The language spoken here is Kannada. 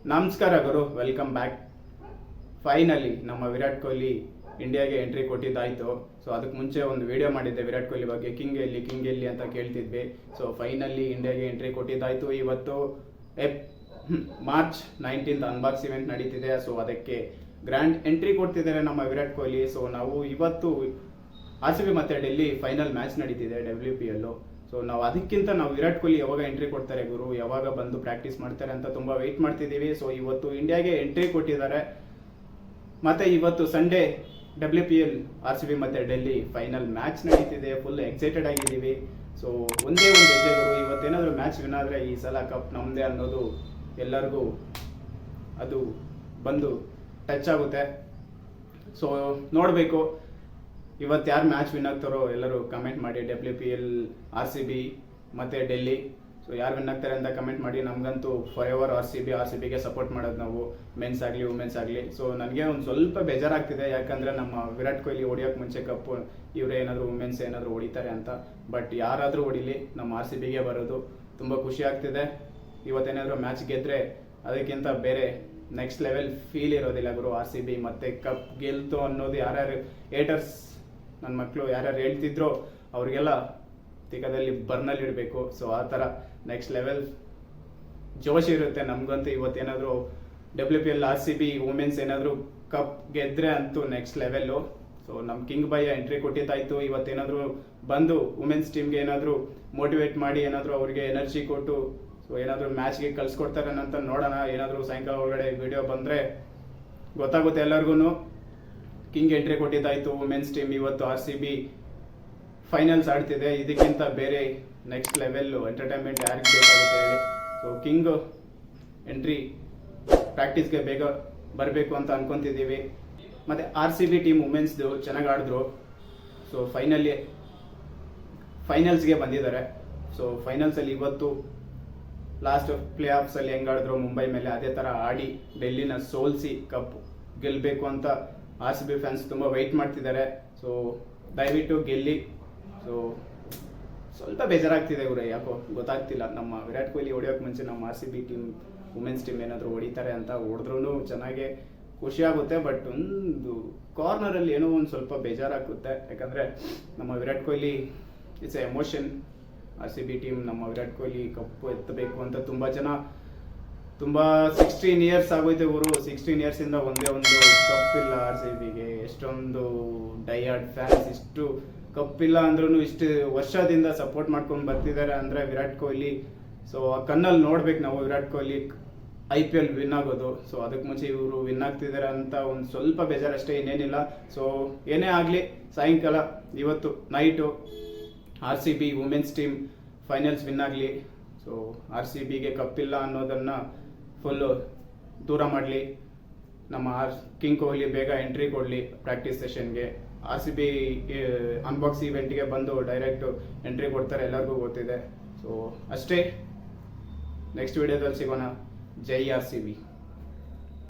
ನಮಸ್ಕಾರ ಗುರು, ವೆಲ್ಕಮ್ ಬ್ಯಾಕ್. ಫೈನಲಿ ನಮ್ಮ ವಿರಾಟ್ ಕೊಹ್ಲಿ ಇಂಡಿಯಾಗೆ ಎಂಟ್ರಿ ಕೊಟ್ಟಿದ್ದಾಯಿತು. ಸೊ ಅದಕ್ಕೆ ಮುಂಚೆ ಒಂದು ವಿಡಿಯೋ ಮಾಡಿದ್ದೆ ವಿರಾಟ್ ಕೊಹ್ಲಿ ಬಗ್ಗೆ, ಕಿಂಗ್ ಎಲ್ಲಿ ಅಂತ ಕೇಳ್ತಿದ್ವಿ. ಸೊ ಫೈನಲಿ ಇಂಡಿಯಾಗೆ ಎಂಟ್ರಿ ಕೊಟ್ಟಿದ್ದಾಯಿತು. ಇವತ್ತು ಮಾರ್ಚ್ 19 ಅನ್ಬಾಕ್ಸ್ ಇವೆಂಟ್ ನಡೀತಿದೆ. ಸೊ ಅದಕ್ಕೆ ಗ್ರ್ಯಾಂಡ್ ಎಂಟ್ರಿ ಕೊಡ್ತಿದ್ದಾರೆ ನಮ್ಮ ವಿರಾಟ್ ಕೊಹ್ಲಿ. ಸೊ ನಾವು ಇವತ್ತು RCB ಮತ್ತು ಡೆಲ್ಲಿ ಫೈನಲ್ ಮ್ಯಾಚ್ ನಡೀತಿದೆ WPL. ಸೊ ನಾವು ಅದಕ್ಕಿಂತ ನಾವು ವಿರಾಟ್ ಕೊಹ್ಲಿ ಯಾವಾಗ ಎಂಟ್ರಿ ಕೊಡ್ತಾರೆ ಗುರು, ಯಾವಾಗ ಬಂದು ಪ್ರಾಕ್ಟೀಸ್ ಮಾಡ್ತಾರೆ ಅಂತ ತುಂಬ ವೆಯ್ಟ್ ಮಾಡ್ತಿದ್ದೀವಿ. ಸೊ ಇವತ್ತು ಇಂಡಿಯಾಗೆ ಎಂಟ್ರಿ ಕೊಟ್ಟಿದ್ದಾರೆ. ಮತ್ತು ಇವತ್ತು ಸಂಡೇ WPL RCB ಮತ್ತು ಡೆಲ್ಲಿ ಫೈನಲ್ ಮ್ಯಾಚ್ ನಡೀತಿದೆ. ಫುಲ್ ಎಕ್ಸೈಟೆಡ್ ಆಗಿದ್ದೀವಿ. ಸೊ ಒಂದೇ ಒಂದು ಹೆಜ್ಜೆ ಗುರು, ಇವತ್ತೇನಾದರೂ ಮ್ಯಾಚ್ ವಿನ್ ಆದರೆ ಈ ಸಲ ಕಪ್ ನಮ್ಮದೇ ಅನ್ನೋದು ಎಲ್ಲರಿಗೂ ಅದು ಬಂದು ಟಚ್ ಆಗುತ್ತೆ. ಸೊ ನೋಡಬೇಕು ಇವತ್ತು ಯಾರು ಮ್ಯಾಚ್ ವಿನ್ ಆಗ್ತಾರೋ ಎಲ್ಲರೂ ಕಮೆಂಟ್ ಮಾಡಿ. WPL RCB ಮತ್ತು ಡೆಲ್ಲಿ, ಸೊ ಯಾರು ವಿನ್ ಆಗ್ತಾರೆ ಅಂತ ಕಮೆಂಟ್ ಮಾಡಿ. ನಮಗಂತೂ ಫಾರ್ ಎವರ್ RCBಗೆ ಸಪೋರ್ಟ್ ಮಾಡೋದು ನಾವು, ಮೆನ್ಸ್ ಆಗಲಿ ವುಮೆನ್ಸ್ ಆಗಲಿ. ಸೊ ನನಗೆ ಒಂದು ಸ್ವಲ್ಪ ಬೇಜಾರಾಗ್ತಿದೆ, ಯಾಕಂದರೆ ನಮ್ಮ ವಿರಾಟ್ ಕೊಹ್ಲಿ ಹೊಡಿಯೋಕ್ಕೆ ಮುಂಚೆ ಕಪ್ಪು ಇವರೇ ಏನಾದರೂ ವುಮೆನ್ಸ್ ಏನಾದರೂ ಹೊಡಿತಾರೆ ಅಂತ. ಬಟ್ ಯಾರಾದರೂ ಹೊಡಿಲಿ, ನಮ್ಮ RCBಗೆ ಬರೋದು ತುಂಬ ಖುಷಿ ಆಗ್ತಿದೆ. ಇವತ್ತೇನಾದರೂ ಮ್ಯಾಚ್ ಗೆದ್ದರೆ ಅದಕ್ಕಿಂತ ಬೇರೆ ನೆಕ್ಸ್ಟ್ ಲೆವೆಲ್ ಫೀಲ್ ಇರೋದಿಲ್ಲ ಗುರು. RCB ಮತ್ತೆ ಕಪ್ ಗೆಲ್ತು ಅನ್ನೋದು ಯಾರ್ಯಾರು ಏಟರ್ಸ್ ನನ್ನ ಮಕ್ಕಳು ಯಾರ್ಯಾರು ಹೇಳ್ತಿದ್ರೋ ಅವ್ರಿಗೆಲ್ಲ ತಿಕ್ಕದಲ್ಲಿ ಬರ್ನಲ್ಲಿ ಇಡಬೇಕು. ಸೊ ಆ ಥರ ನೆಕ್ಸ್ಟ್ ಲೆವೆಲ್ ಜೋಶ್ ಇರುತ್ತೆ ನಮಗಂತೂ. ಇವತ್ತೇನಾದರೂ WPL RCB ವುಮೆನ್ಸ್ ಏನಾದರೂ ಕಪ್ ಗೆದ್ದರೆ ಅಂತೂ ನೆಕ್ಸ್ಟ್ ಲೆವೆಲ್ಲು. ಸೊ ನಮ್ಮ ಕಿಂಗ್ ಭಯ್ಯ ಎಂಟ್ರಿ ಕೊಟ್ಟಿದ್ದಾಯಿತು. ಇವತ್ತೇನಾದರೂ ಬಂದು ವುಮೆನ್ಸ್ ಟೀಮ್ಗೆ ಏನಾದರೂ ಮೋಟಿವೇಟ್ ಮಾಡಿ, ಏನಾದರೂ ಅವ್ರಿಗೆ ಎನರ್ಜಿ ಕೊಟ್ಟು, ಸೊ ಏನಾದರೂ ಮ್ಯಾಚ್ಗೆ ಕಳ್ಸಿಕೊಡ್ತಾರೆ ಅಂತ ನೋಡೋಣ. ಏನಾದರೂ ಸಾಯಂಕಾಲ ಒಳಗಡೆ ವಿಡಿಯೋ ಬಂದರೆ ಗೊತ್ತಾಗುತ್ತೆ ಎಲ್ಲರಿಗೂ. ಕಿಂಗ್ ಎಂಟ್ರಿ ಕೊಟ್ಟಿದ್ದಾಯಿತು. ವುಮೆನ್ಸ್ ಟೀಮ್ ಇವತ್ತು RCB ಫೈನಲ್ಸ್ ಆಡ್ತಿದೆ. ಇದಕ್ಕಿಂತ ಬೇರೆ ನೆಕ್ಸ್ಟ್ ಲೆವೆಲ್ಲು ಎಂಟರ್ಟೈನ್ಮೆಂಟ್ ಯಾರಿಗೆ ಬೇಕಾಗುತ್ತೆ ಹೇಳಿ. ಸೊ ಕಿಂಗ್ ಎಂಟ್ರಿ ಪ್ರಾಕ್ಟೀಸ್ಗೆ ಬೇಗ ಬರಬೇಕು ಅಂತ ಅನ್ಕೊತಿದ್ದೀವಿ. ಮತ್ತು RCB ಟೀಮ್ ವುಮೆನ್ಸ್ದು ಚೆನ್ನಾಗಿ ಆಡಿದ್ರು. ಸೊ ಫೈನಲ್ಸ್ಗೆ ಬಂದಿದ್ದಾರೆ. ಸೊ ಫೈನಲ್ಸಲ್ಲಿ ಇವತ್ತು ಲಾಸ್ಟ್ ಪ್ಲೇ ಆಫ್ಸಲ್ಲಿ ಹೆಂಗಾಡಿದ್ರು ಮುಂಬೈ ಮೇಲೆ, ಅದೇ ಥರ ಆಡಿ ಡೆಲ್ಲಿನ ಸೋಲಿಸಿ ಕಪ್ ಗೆಲ್ಲಬೇಕು ಅಂತ RCB ಫ್ಯಾನ್ಸ್ ತುಂಬ ವೆಯ್ಟ್ ಮಾಡ್ತಿದ್ದಾರೆ. ಸೊ ದಯವಿಟ್ಟು ಗೆಲ್ಲಿ. ಸೊ ಸ್ವಲ್ಪ ಬೇಜಾರಾಗ್ತಿದೆ ಇವರು, ಯಾಕೋ ಗೊತ್ತಾಗ್ತಿಲ್ಲ. ನಮ್ಮ ವಿರಾಟ್ ಕೊಹ್ಲಿ ಹೊಡಿಯೋಕೆ ಮುಂಚೆ ನಮ್ಮ RCB ಟೀಮ್ ವುಮೆನ್ಸ್ ಟೀಮ್ ಏನಾದರೂ ಹೊಡಿತಾರೆ ಅಂತ, ಹೊಡೆದ್ರೂ ಚೆನ್ನಾಗೆ ಖುಷಿಯಾಗುತ್ತೆ. ಬಟ್ ಒಂದು ಕಾರ್ನರಲ್ಲಿ ಏನೋ ಒಂದು ಸ್ವಲ್ಪ ಬೇಜಾರಾಗುತ್ತೆ, ಯಾಕಂದರೆ ನಮ್ಮ Virat Kohli it's A emotion. RCB team ನಮ್ಮ ವಿರಾಟ್ ಕೊಹ್ಲಿ ಕಪ್ಪು ಎತ್ತಬೇಕು ಅಂತ ತುಂಬ 16 ಇಯರ್ಸ್ ಆಗೋಯ್ತು ಇವರು. 16 ಇಯರ್ಸಿಂದ ಒಂದೇ ಒಂದು ಕಪ್ಪಿಲ್ಲ RCBಗೆ. ಎಷ್ಟೊಂದು ಡೈಯಾರ್ಡ್ ಫ್ಯಾನ್ಸ್, ಇಷ್ಟು ಕಪ್ಪಿಲ್ಲ ಅಂದ್ರೂ ಇಷ್ಟು ವರ್ಷದಿಂದ ಸಪೋರ್ಟ್ ಮಾಡ್ಕೊಂಡು ಬರ್ತಿದ್ದಾರೆ ಅಂದರೆ ವಿರಾಟ್ ಕೊಹ್ಲಿ. ಸೊ ಆ ಕಣ್ಣಲ್ಲಿ ನೋಡ್ಬೇಕು ನಾವು ವಿರಾಟ್ ಕೊಹ್ಲಿ IPL ವಿನ್ ಆಗೋದು. ಸೊ ಅದಕ್ಕೆ ಮುಂಚೆ ಇವರು ವಿನ್ ಆಗ್ತಿದ್ದಾರೆ ಅಂತ ಒಂದು ಸ್ವಲ್ಪ ಬೇಜಾರಷ್ಟೇ, ಇನ್ನೇನಿಲ್ಲ. ಸೊ ಏನೇ ಆಗಲಿ ಸಾಯಂಕಾಲ ಇವತ್ತು night RCB women's team finals win ಆಗಲಿ. ಸೊ RCBಗೆ ಕಪ್ಪಿಲ್ಲ ಅನ್ನೋದನ್ನು ಫುಲ್ಲು ದೂರ ಮಾಡಲಿ. ನಮ್ಮ ಕಿಂಗ್ ಕೊಹ್ಲಿ ಬೇಗ ಎಂಟ್ರಿ ಕೊಡಲಿ ಪ್ರಾಕ್ಟೀಸ್ ಸೆಷನ್ಗೆ. RCB ಅನ್ಬಾಕ್ಸ್ ಇವೆಂಟ್ಗೆ ಬಂದು ಡೈರೆಕ್ಟು ಎಂಟ್ರಿ ಕೊಡ್ತಾರೆ, ಎಲ್ಲರಿಗೂ ಗೊತ್ತಿದೆ. ಸೊ ಅಷ್ಟೇ, ನೆಕ್ಸ್ಟ್ ವಿಡಿಯೋದಲ್ಲಿ ಸಿಗೋಣ. ಜೈ RCB.